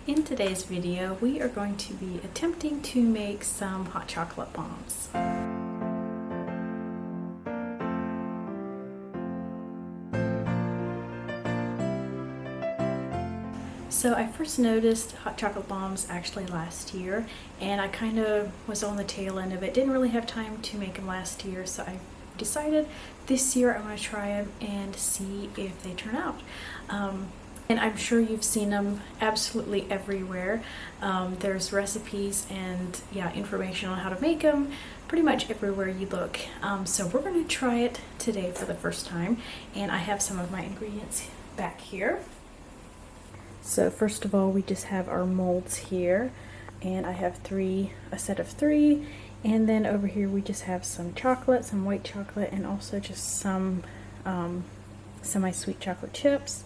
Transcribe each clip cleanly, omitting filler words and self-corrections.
In today's video, we are going to be attempting to make some hot chocolate bombs. So I first noticed hot chocolate bombs actually last year, and I kind of was on the tail end of it. Didn't really have time to make them last year, so I decided this year I want to try them and see if they turn out. And I'm sure you've seen them absolutely everywhere. There's recipes and information on how to make them pretty much everywhere you look. So we're going to try it today for the first time, and I have some of my ingredients back here. So first of all, we just have our molds here, and I have a set of three, and then over here we just have some chocolate, some white chocolate, and also just some semi-sweet chocolate chips.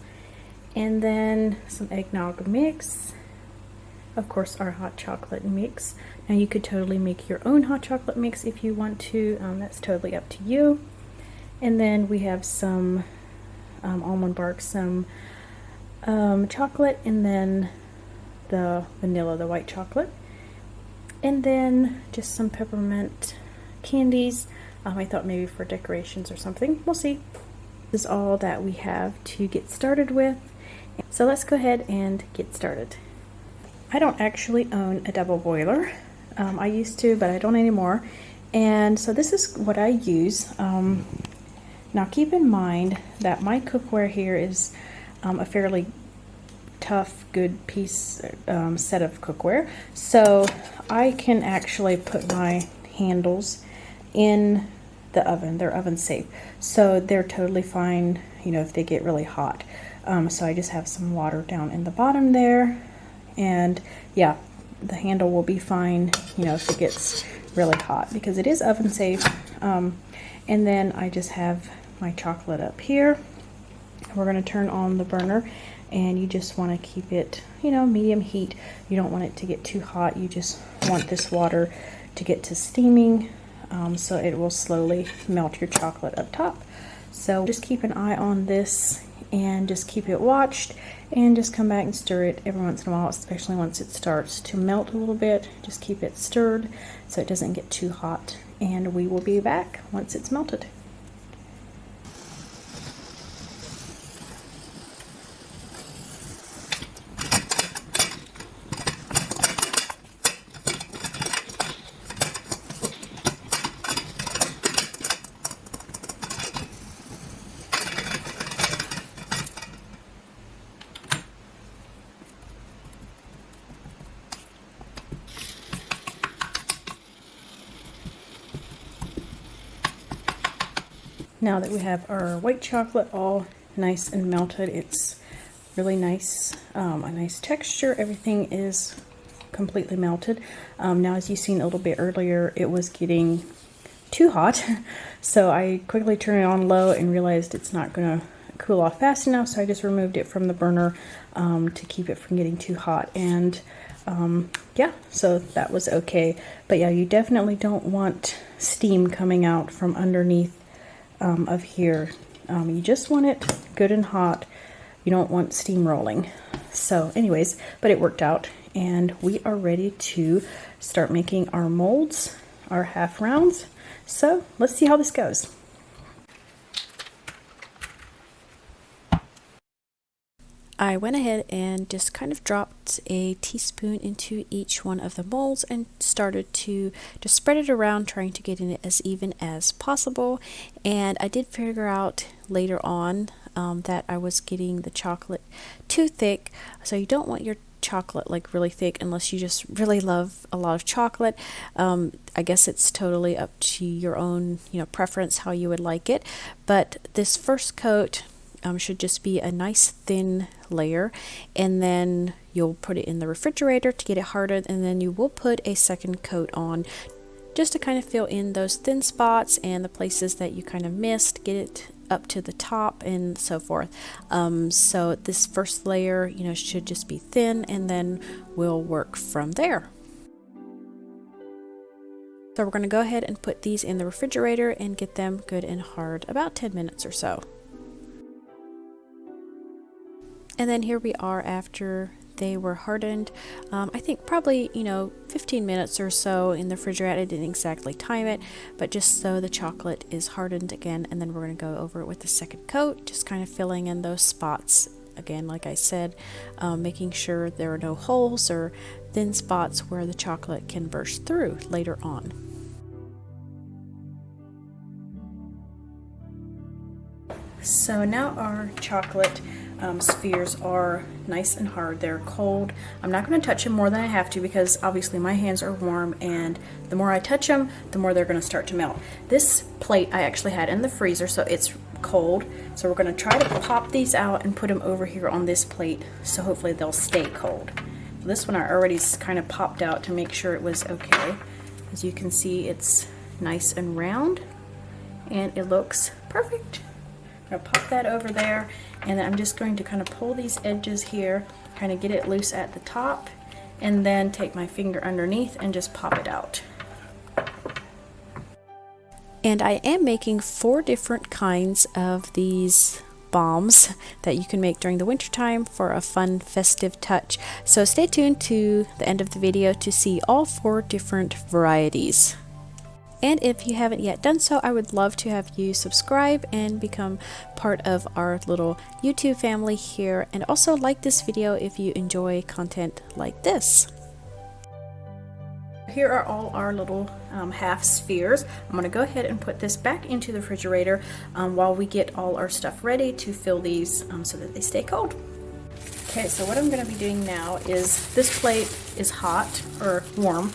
And then some eggnog mix, of course our hot chocolate mix. Now you could totally make your own hot chocolate mix if you want to, that's totally up to you. And then we have some almond bark, some chocolate, and then the vanilla, the white chocolate. And then just some peppermint candies. I thought maybe for decorations or something, we'll see. This is all that we have to get started with. So let's go ahead and get started. I don't actually own a double boiler. I used to, but I don't anymore. And so this is what I use. Now keep in mind that my cookware here is a fairly tough, good piece set of cookware. So I can actually put my handles in the oven. They're oven safe. So they're totally fine, you know, if they get really hot. So I just have some water down in the bottom there, and yeah, the handle will be fine, you know, if it gets really hot, because it is oven safe. And then I just have my chocolate up here. We're going to turn on the burner, and you just want to keep it, you know, medium heat. You don't want it to get too hot. You just want this water to get to steaming, so it will slowly melt your chocolate up top. So just keep an eye on this and just keep it watched, and just come back and stir it every once in a while, especially once it starts to melt a little bit. Just keep it stirred so it doesn't get too hot, and we will be back once it's melted. Now that we have our white chocolate all nice and melted, it's really nice, a nice texture. Everything is completely melted. Now, as you've seen a little bit earlier, it was getting too hot, so I quickly turned it on low and realized it's not going to cool off fast enough, so I just removed it from the burner to keep it from getting too hot. And yeah, so that was okay. But yeah, you definitely don't want steam coming out from underneath of here. You just want it good and hot. You don't want steam rolling. So anyways, but it worked out, and we are ready to start making our molds, our half rounds. So let's see how this goes. I went ahead and just kind of dropped a teaspoon into each one of the molds and started to just spread it around, trying to get it as even as possible. And I did figure out later on that I was getting the chocolate too thick. So you don't want your chocolate like really thick unless you just really love a lot of chocolate. I guess it's totally up to your own, you know, preference how you would like it. But this first coat should just be a nice thin layer, and then you'll put it in the refrigerator to get it hardened, and then you will put a second coat on just to kind of fill in those thin spots and the places that you kind of missed, get it up to the top and so forth. So this first layer, you know, should just be thin, and then we'll work from there. So we're going to go ahead and put these in the refrigerator and get them good and hard, about 10 minutes or so. And then here we are after they were hardened. I think probably, 15 minutes or so in the refrigerator. I didn't exactly time it, but just so the chocolate is hardened again, and then we're going to go over it with the second coat, just kind of filling in those spots. Again, like I said, making sure there are no holes or thin spots where the chocolate can burst through later on. So now our chocolate spheres are nice and hard. They're cold. I'm not going to touch them more than I have to because obviously my hands are warm, and the more I touch them, the more they're going to start to melt. This plate I actually had in the freezer, so it's cold. So we're going to try to pop these out and put them over here on this plate, so hopefully they'll stay cold. This one I already kind of popped out to make sure it was okay. As you can see, it's nice and round, and it looks perfect. I'm going to pop that over there, and then I'm just going to kind of pull these edges here, kind of get it loose at the top, and then take my finger underneath and just pop it out. And I am making 4 different kinds of these bombs that you can make during the winter time for a fun festive touch. So stay tuned to the end of the video to see all 4 different varieties. And if you haven't yet done so, I would love to have you subscribe and become part of our little YouTube family here, and also like this video if you enjoy content like this. Here are all our little half spheres. I'm going to go ahead and put this back into the refrigerator while we get all our stuff ready to fill these so that they stay cold. Okay, so what I'm going to be doing now is, this plate is hot or warm,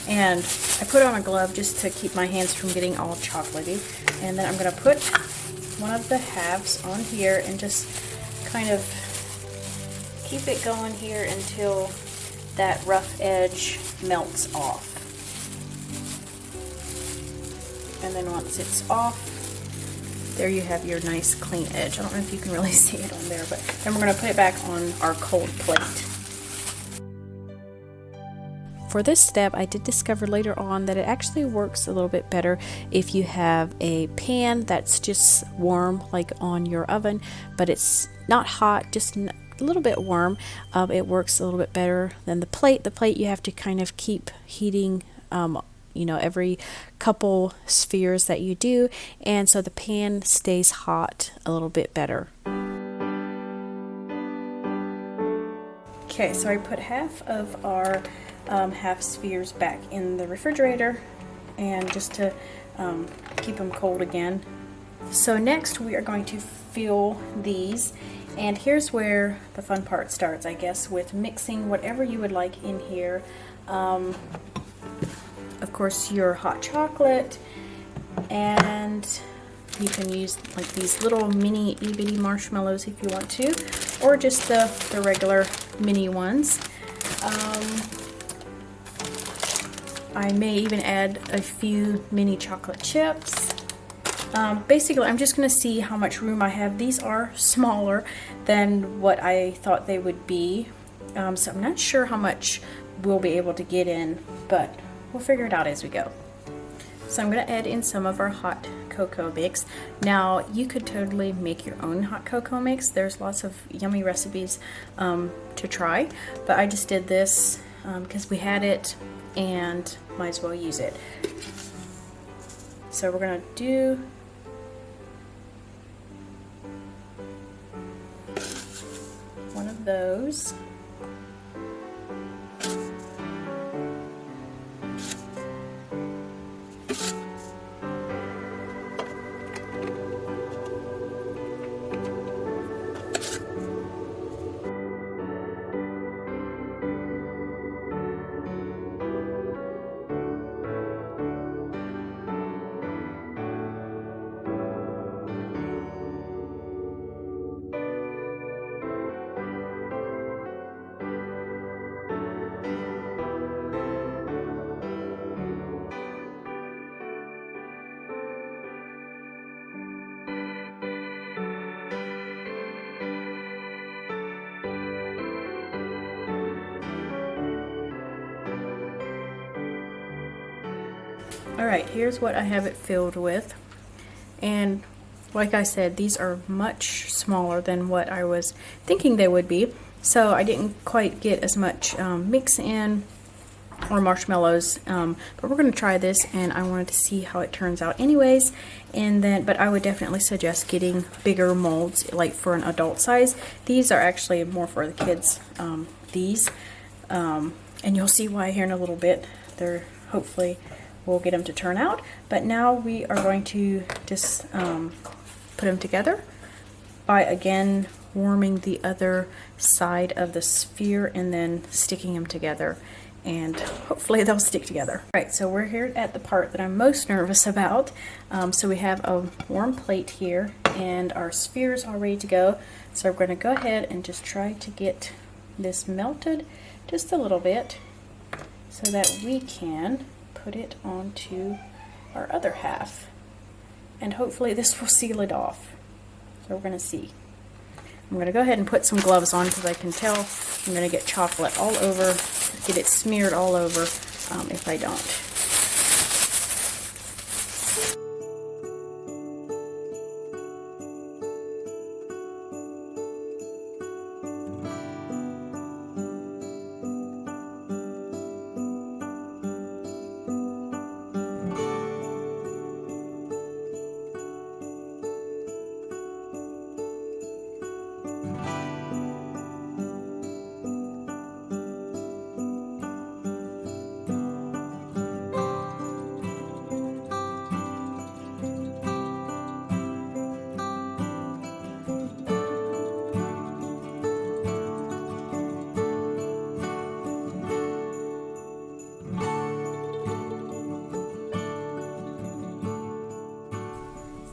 and I put on a glove just to keep my hands from getting all chocolatey, and then I'm going to put one of the halves on here and just kind of keep it going here until that rough edge melts off. And then once it's off, there you have your nice clean edge. I don't know if you can really see it on there, but then we're going to put it back on our cold plate. For this step, I did discover later on that it actually works a little bit better if you have a pan that's just warm, like on your oven, but it's not hot, just a little bit warm. It works a little bit better than the plate. The plate you have to kind of keep heating every couple spheres that you do, and so the pan stays hot a little bit better. Okay, so I put half of our half spheres back in the refrigerator, and just to keep them cold again. So next we are going to fill these, and here's where the fun part starts, I guess, with mixing whatever you would like in here. Of course, your hot chocolate, and you can use like these little mini itty-bitty marshmallows if you want to, or just the regular mini ones. I may even add a few mini chocolate chips. Basically, I'm just going to see how much room I have. These are smaller than what I thought they would be, so I'm not sure how much we'll be able to get in, but we'll figure it out as we go. So I'm going to add in some of our hot cocoa mix. Now, you could totally make your own hot cocoa mix. There's lots of yummy recipes to try, but I just did this because we had it and might as well use it. So we're going to do one of those. Alright, here's what I have it filled with, and like I said, these are much smaller than what I was thinking they would be, so I didn't quite get as much mix in or marshmallows, but we're going to try this, and I wanted to see how it turns out anyways. And then, but I would definitely suggest getting bigger molds, like for an adult size. These are actually more for the kids, and you'll see why here in a little bit. They're hopefully we'll get them to turn out. But now we are going to just put them together by again warming the other side of the sphere and then sticking them together, and hopefully they'll stick together. All right, so we're here at the part that I'm most nervous about. So we have a warm plate here and our spheres all ready to go. So we're going to go ahead and just try to get this melted just a little bit so that we can put it onto our other half. And hopefully this will seal it off. So we're going to see. I'm going to go ahead and put some gloves on because I can tell I'm going to get chocolate all over, get it smeared all over if I don't.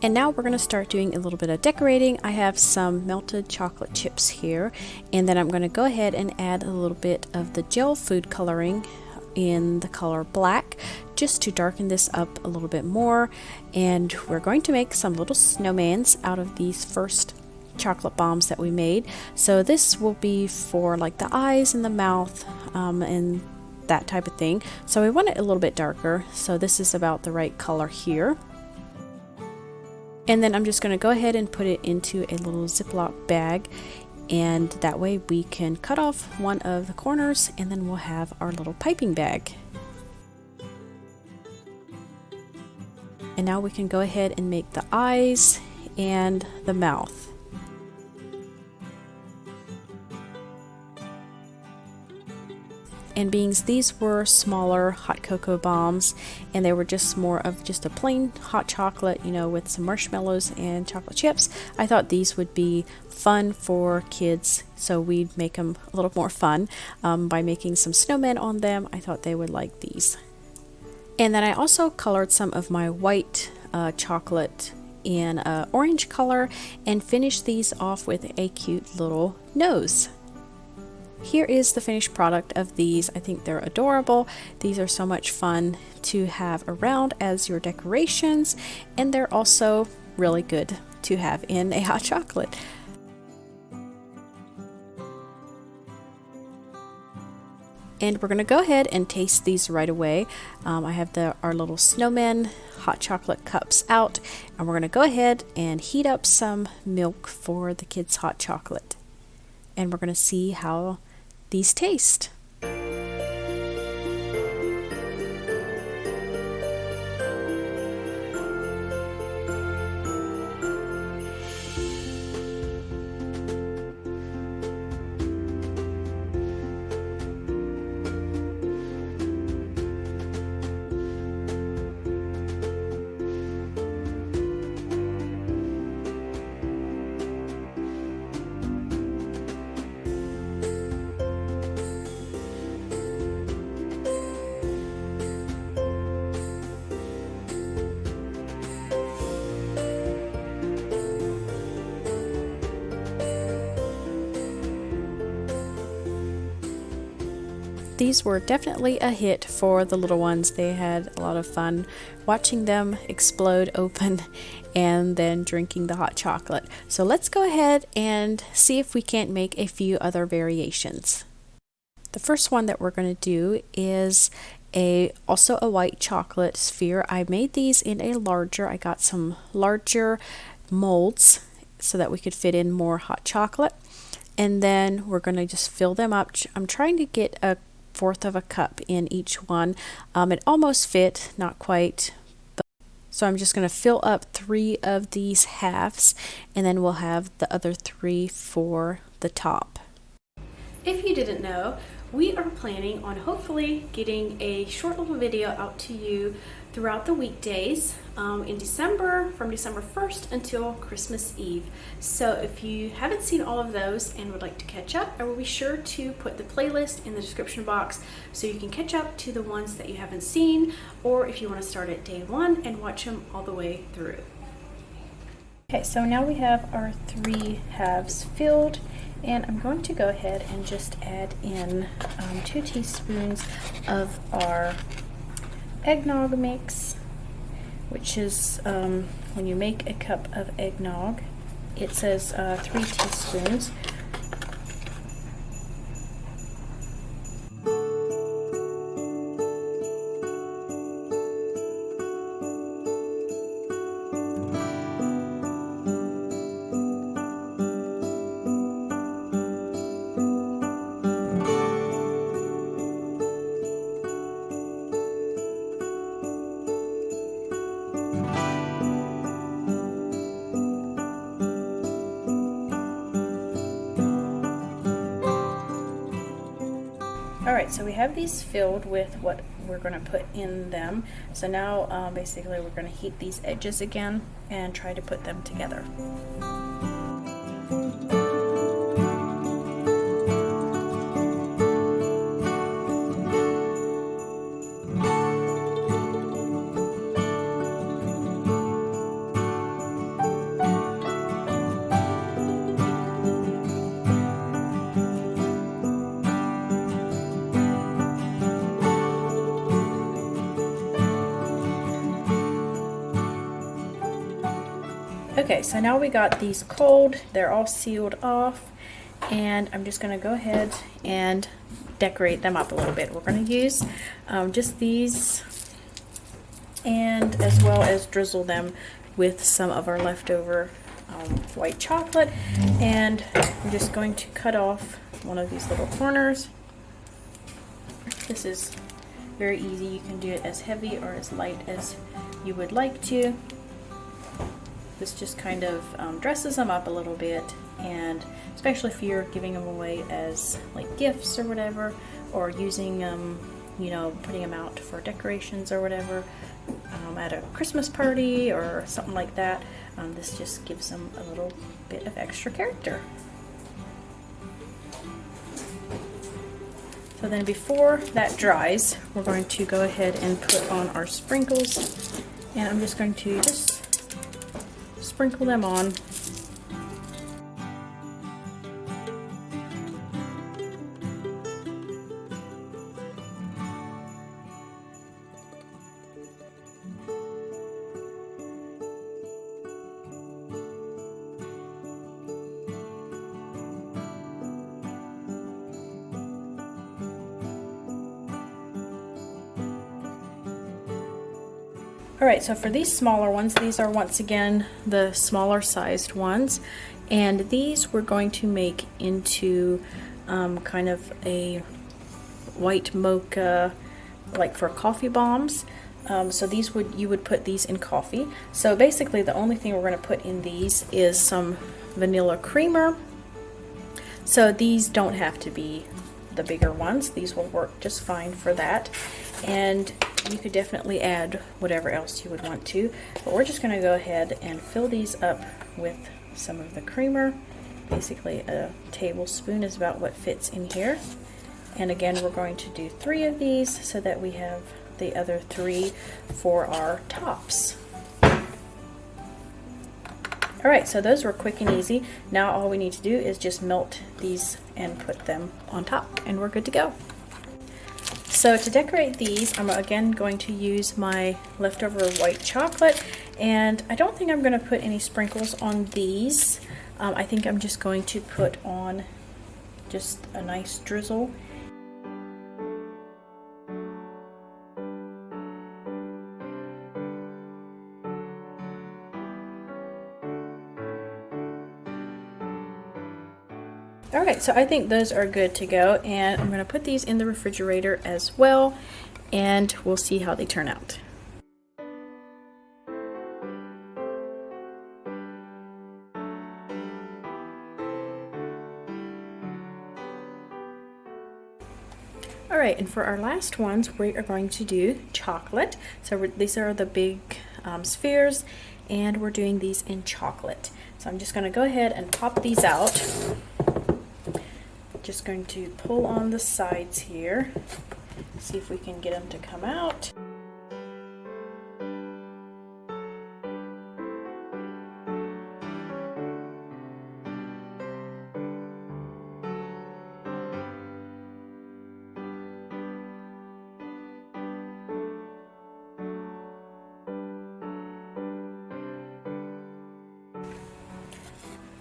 And now we're going to start doing a little bit of decorating. I have some melted chocolate chips here, and then I'm going to go ahead and add a little bit of the gel food coloring in the color black just to darken this up a little bit more. And we're going to make some little snowmans out of these first chocolate bombs that we made. So this will be for like the eyes and the mouth and that type of thing. So we want it a little bit darker, so this is about the right color here. And then I'm just going to go ahead and put it into a little Ziploc bag, and that way we can cut off one of the corners and then we'll have our little piping bag. And now we can go ahead and make the eyes and the mouth. And being these were smaller hot cocoa bombs and they were just more of just a plain hot chocolate, you know, with some marshmallows and chocolate chips, I thought these would be fun for kids, so we'd make them a little more fun by making some snowmen on them. I thought they would like these. And then I also colored some of my white chocolate in orange color and finished these off with a cute little nose. Here is the finished product of these. I think they're adorable. These are so much fun to have around as your decorations, and they're also really good to have in a hot chocolate. And we're going to go ahead and taste these right away. I have our little snowman hot chocolate cups out, and we're going to go ahead and heat up some milk for the kids' hot chocolate. And we're going to see how these taste. These were definitely a hit for the little ones. They had a lot of fun watching them explode open and then drinking the hot chocolate. So let's go ahead and see if we can't make a few other variations. The first one that we're going to do is also a white chocolate sphere. I made these in a larger. I got some larger molds so that we could fit in more hot chocolate. and then we're going to just fill them up. I'm trying to get a fourth of a cup in each one. It almost fit, not quite. So I'm just going to fill up 3 of these halves, and then we'll have the other 3 for the top. If you didn't know, we are planning on hopefully getting a short little video out to you throughout the weekdays in December, from December 1st until Christmas Eve. So if you haven't seen all of those and would like to catch up, I will be sure to put the playlist in the description box so you can catch up to the ones that you haven't seen, or if you want to start at day 1 and watch them all the way through. Okay, so now we have our 3 halves filled, and I'm going to go ahead and just add in 2 teaspoons of our eggnog mix, which is when you make a cup of eggnog, it says 3 teaspoons. Alright, so we have these filled with what we're going to put in them. So now basically we're going to heat these edges again and try to put them together. Okay, so now we got these cold, they're all sealed off, and I'm just going to go ahead and decorate them up a little bit. We're going to use just these, and as well as drizzle them with some of our leftover white chocolate, and I'm just going to cut off one of these little corners. This is very easy. You can do it as heavy or as light as you would like to. This just kind of dresses them up a little bit, and especially if you're giving them away as like gifts or whatever, or using them, you know, putting them out for decorations or whatever, at a Christmas party or something like that. This just gives them a little bit of extra character. So then before that dries, we're going to go ahead and put on our sprinkles, and I'm just going to sprinkle them on. Alright, so for these smaller ones, these are once again the smaller sized ones, and these we're going to make into kind of a white mocha, like for coffee bombs. So these you would put these in coffee. So basically the only thing we're going to put in these is some vanilla creamer. So these don't have to be the bigger ones. These will work just fine for that. And you could definitely add whatever else you would want to, but we're just going to go ahead and fill these up with some of the creamer. Basically a tablespoon is about what fits in here, and again we're going to do 3 of these so that we have the other 3 for our tops. Alright, so those were quick and easy. Now all we need to do is just melt these and put them on top, and we're good to go. So to decorate these, I'm again going to use my leftover white chocolate, and I don't think I'm going to put any sprinkles on these. I think I'm just going to put on just a nice drizzle. All right, so I think those are good to go, and I'm going to put these in the refrigerator as well, and we'll see how they turn out. All right, and for our last ones, we are going to do chocolate. So these are the big spheres, and we're doing these in chocolate. So I'm just going to go ahead and pop these out. Just going to pull on the sides here, see if we can get them to come out.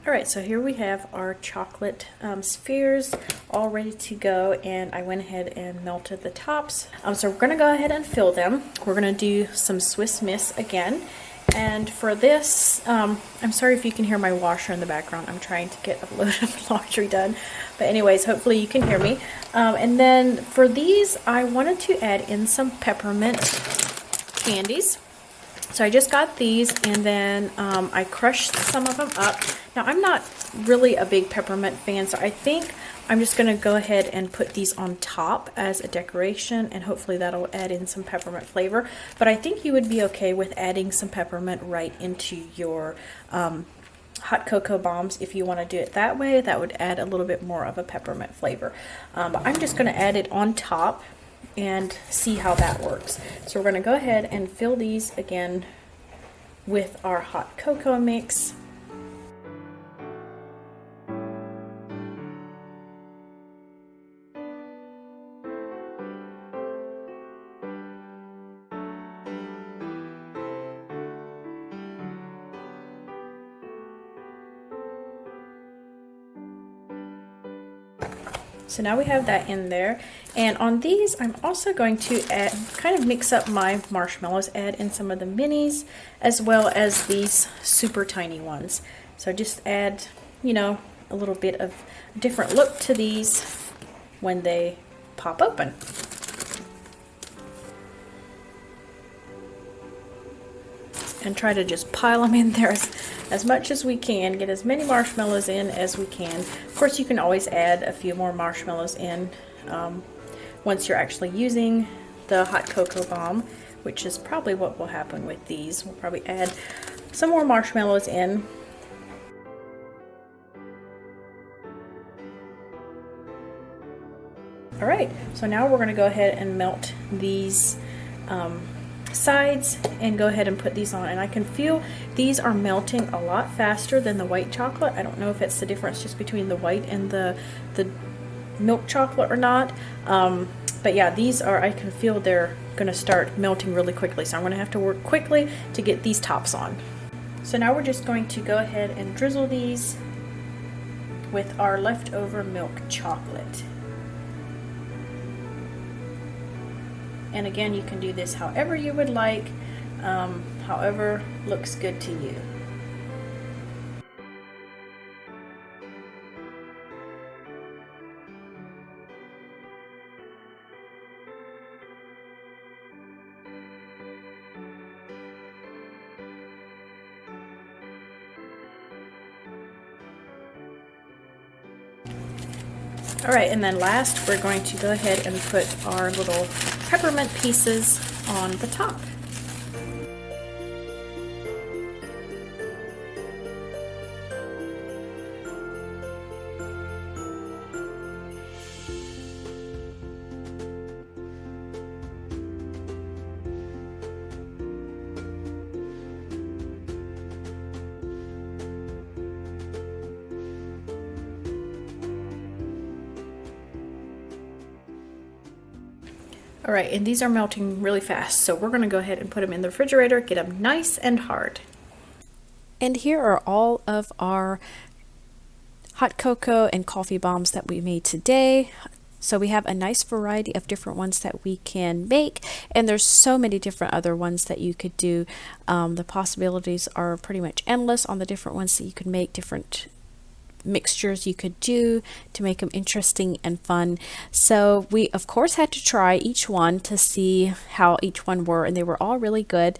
Alright, so here we have our chocolate spheres all ready to go, and I went ahead and melted the tops. So we're going to go ahead and fill them. We're going to do some Swiss Miss again. And for this, I'm sorry if you can hear my washer in the background. I'm trying to get a load of laundry done. But anyways, hopefully you can hear me. And then for these, I wanted to add in some peppermint candies. So I just got these, and then I crushed some of them up. Now, I'm not really a big peppermint fan, so I think I'm just going to go ahead and put these on top as a decoration, and hopefully that'll add in some peppermint flavor. But I think you would be okay with adding some peppermint right into your hot cocoa bombs. If you want to do it that way, that would add a little bit more of a peppermint flavor. But I'm just going to add it on top and see how that works. So we're going to go ahead and fill these again with our hot cocoa mix. So now we have that in there, and on these I'm also going to add, kind of mix up my marshmallows, add in some of the minis as well as these super tiny ones. So just add, you know, a little bit of different look to these when they pop open. And try to just pile them in there as much as we can, get as many marshmallows in as we can. Of course, you can always add a few more marshmallows in once you're actually using the hot cocoa bomb, which is probably what will happen with these. We'll probably add some more marshmallows in. All right, so now we're going to go ahead and melt these sides and go ahead and put these on, and I can feel these are melting a lot faster than the white chocolate. I don't know if it's the difference just between the white and the milk chocolate or not, but yeah, these are, I can feel they're gonna start melting really quickly, so I'm gonna have to work quickly to get these tops on. So now we're just going to go ahead and drizzle these with our leftover milk chocolate. And again, you can do this however you would like, however looks good to you. Alright, and then last we're going to go ahead and put our little peppermint pieces on the top. All right, and these are melting really fast, so we're going to go ahead and put them in the refrigerator, get them nice and hard. And here are all of our hot cocoa and coffee bombs that we made today. So we have a nice variety of different ones that we can make, and there's so many different other ones that you could do. The possibilities are pretty much endless on the different ones that you could make, different mixtures you could do to make them interesting and fun. So we of course had to try each one to see how each one were, and they were all really good.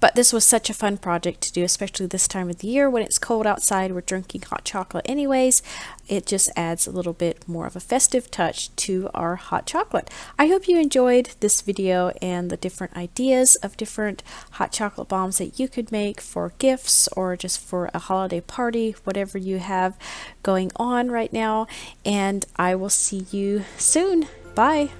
But this was such a fun project to do, especially this time of the year when it's cold outside. We're drinking hot chocolate anyways. It just adds a little bit more of a festive touch to our hot chocolate. I hope you enjoyed this video and the different ideas of different hot chocolate bombs that you could make for gifts or just for a holiday party, whatever you have going on right now. And I will see you soon. Bye.